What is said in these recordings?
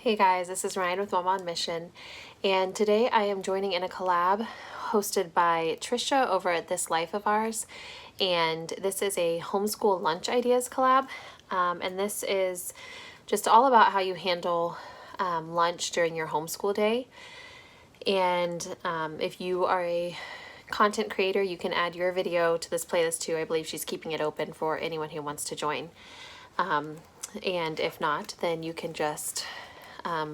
Hey guys, this is Ryan with Mom on Mission, and today I am joining in a collab hosted by Trisha over at This Life of Ours, and this is a homeschool lunch ideas collab, and this is just all about how you handle lunch during your homeschool day. And if you are a content creator, you can add your video to this playlist too. I believe she's keeping it open for anyone who wants to join. And if not, then you can just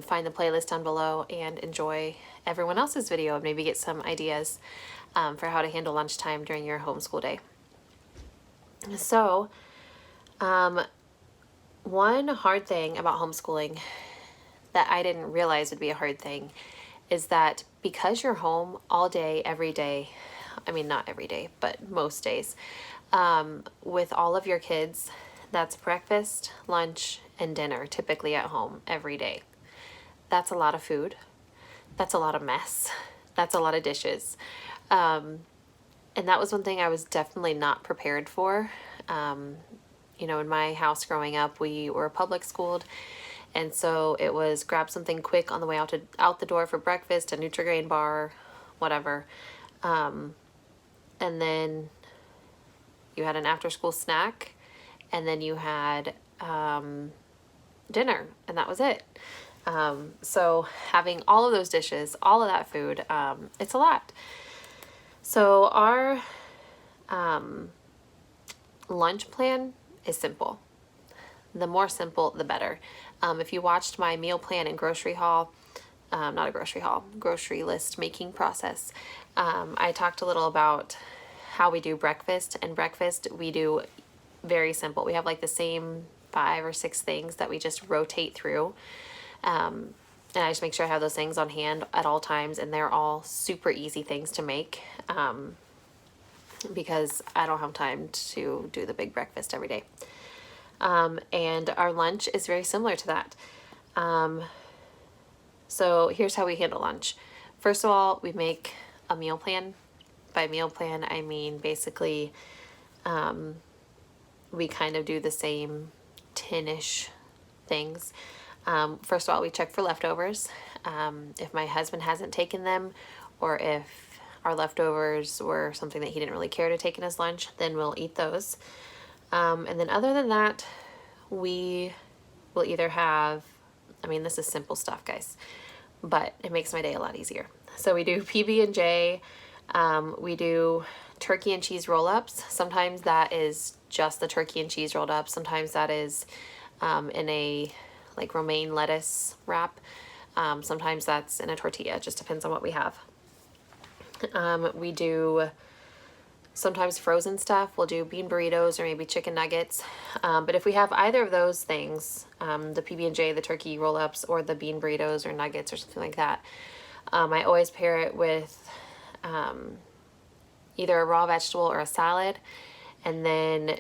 find the playlist down below and enjoy everyone else's video and maybe get some ideas for how to handle lunchtime during your homeschool day. So, one hard thing about homeschooling that I didn't realize would be a hard thing is that because you're home all day, every day, I mean, not every day, but most days, with all of your kids, that's breakfast, lunch, and dinner typically at home every day. That's a lot of food. That's a lot of mess. That's a lot of dishes. And that was one thing I was definitely not prepared for. You know, in my house growing up, we were public schooled. And so it was grab something quick on the way out the door for breakfast, a Nutri-Grain bar, whatever. And then you had an after-school snack, and then you had dinner, and that was it. So having all of those dishes, all of that food, it's a lot. So our lunch plan is simple. The more simple, the better. If you watched my meal plan and grocery haul, not a grocery haul, grocery list making process, I talked a little about how we do breakfast. And breakfast we do very simple. We have like the same 5 or 6 things that we just rotate through. And I just make sure I have those things on hand at all times, and they're all super easy things to make because I don't have time to do the big breakfast every day. And our lunch is very similar to that. So here's how we handle lunch. First of all, we make a meal plan. By meal plan, I mean basically we kind of do the same 10-ish things. First of all, we check for leftovers. If my husband hasn't taken them, or if our leftovers were something that he didn't really care to take in his lunch, then we'll eat those. And then other than that, we will either have, I mean, this is simple stuff, guys, but it makes my day a lot easier. So we do PB&J, we do turkey and cheese roll-ups. Sometimes that is just the turkey and cheese rolled up. Sometimes that is in a like romaine lettuce wrap. Sometimes that's in a tortilla. It just depends on what we have. We do sometimes frozen stuff. We'll do bean burritos or maybe chicken nuggets. But if we have either of those things, the PB&J, the turkey roll-ups, or the bean burritos or nuggets or something like that, I always pair it with either a raw vegetable or a salad. And then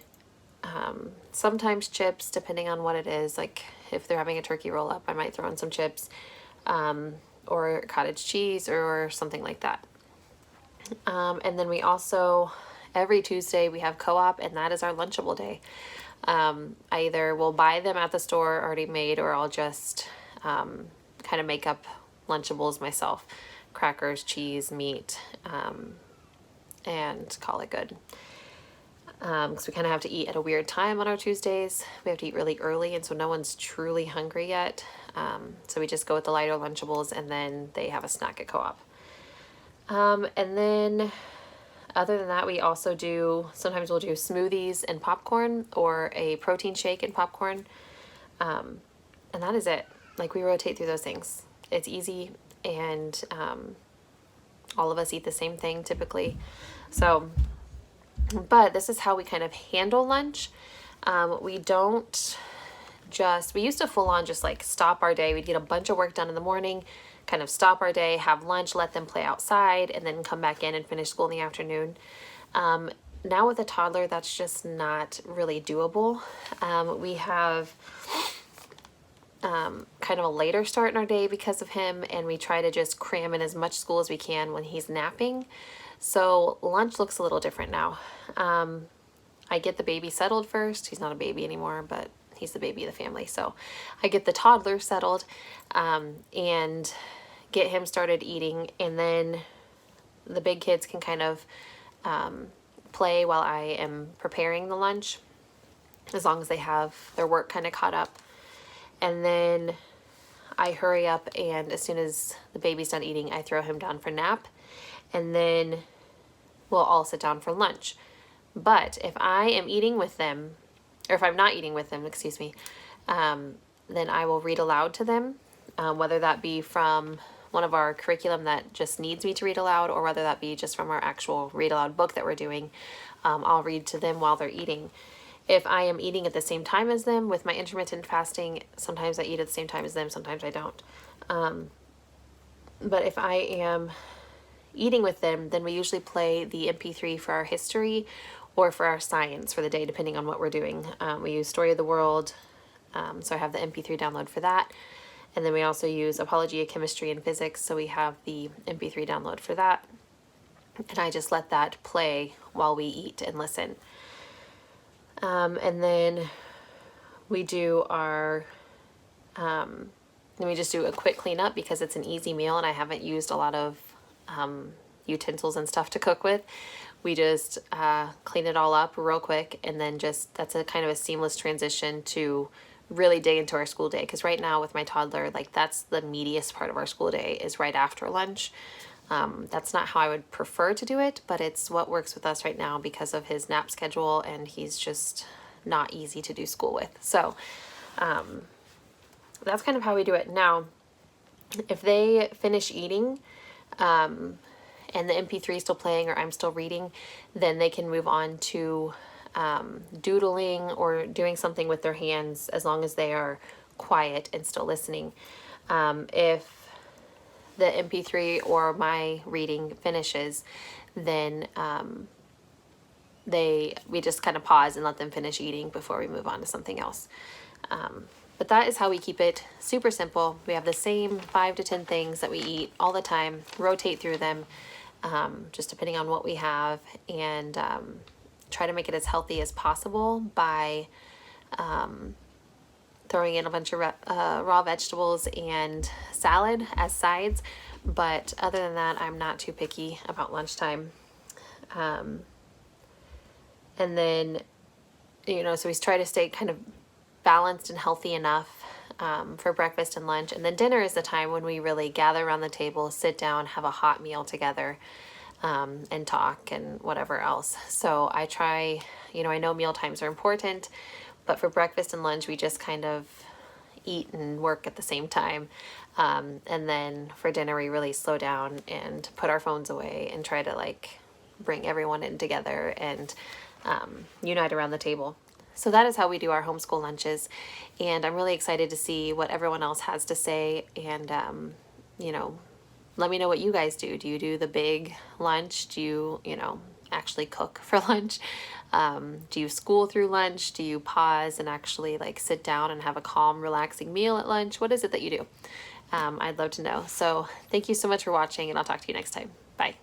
sometimes chips, depending on what it is. Like if they're having a turkey roll-up, I might throw in some chips or cottage cheese or something like that. And then we also, every Tuesday we have co-op, and that is our Lunchable day. I either will buy them at the store already made, or I'll just kind of make up Lunchables myself. Crackers, cheese, meat, and call it good. Because we kind of have to eat at a weird time on our Tuesdays. We have to eat really early, and so no one's truly hungry yet. So we just go with the lighter Lunchables, and then they have a snack at co-op. And then other than that, we also do, sometimes we'll do smoothies and popcorn, or a protein shake and popcorn. And that is it. Like, we rotate through those things. It's easy, and all of us eat the same thing typically. So, but this is how we kind of handle lunch. We don't just, we used to full on just like stop our day. We'd get a bunch of work done in the morning, kind of stop our day, have lunch, let them play outside, and then come back in and finish school in the afternoon. Now with a toddler, that's just not really doable. We have kind of a later start in our day because of him, and we try to just cram in as much school as we can when he's napping. So lunch looks a little different now. I get the baby settled first. He's not a baby anymore, but He's the baby of the family. So I get the toddler settled and get him started eating, and then the big kids can kind of play while I am preparing the lunch, as long as they have their work kind of caught up. And then I hurry up, and as soon as the baby's done eating, I throw him down for nap, and then we'll all sit down for lunch. But if I am eating with them, or if I'm not eating with them, excuse me, then I will read aloud to them, whether that be from one of our curriculum that just needs me to read aloud, or whether that be just from our actual read aloud book that we're doing. I'll read to them while they're eating. If I am eating at the same time as them with my intermittent fasting, sometimes I eat at the same time as them, sometimes I don't. But if I am eating with them, then we usually play the MP3 for our history or for our science for the day, depending on what we're doing. We use Story of the World, so I have the MP3 download for that. And then we also use Apologia, Chemistry, and Physics, so we have the MP3 download for that. And I just let that play while we eat and listen. And then we do our, then we just do a quick cleanup because it's an easy meal and I haven't used a lot of utensils and stuff to cook with. We just clean it all up real quick, and then just, that's a kind of a seamless transition to really dig into our school day. Because right now with my toddler, like that's the meatiest part of our school day is right after lunch. That's not how I would prefer to do it, but it's what works with us right now because of his nap schedule, and he's just not easy to do school with. So that's kind of how we do it. Now, if they finish eating and the MP3 is still playing or I'm still reading, then they can move on to doodling or doing something with their hands, as long as they are quiet and still listening. If the MP3 or my reading finishes, then we just kind of pause and let them finish eating before we move on to something else. But that is how we keep it super simple. We have the same 5 to 10 things that we eat all the time, rotate through them, just depending on what we have, and try to make it as healthy as possible by throwing in a bunch of raw vegetables and salad as sides. But other than that, I'm not too picky about lunchtime. And then, so we try to stay kind of balanced and healthy enough for breakfast and lunch. And then dinner is the time when we really gather around the table, sit down, have a hot meal together, and talk and whatever else. So I try, I know meal times are important, but for breakfast and lunch, we just kind of eat and work at the same time. And then for dinner, we really slow down and put our phones away and try to bring everyone in together and unite around the table. So that is how we do our homeschool lunches. And I'm really excited to see what everyone else has to say. And, let me know what you guys do. Do you do the big lunch? Do you, actually cook for lunch? Do you school through lunch? Do you pause and actually sit down and have a calm, relaxing meal at lunch? What is it that you do? I'd love to know. So thank you so much for watching, and I'll talk to you next time. Bye.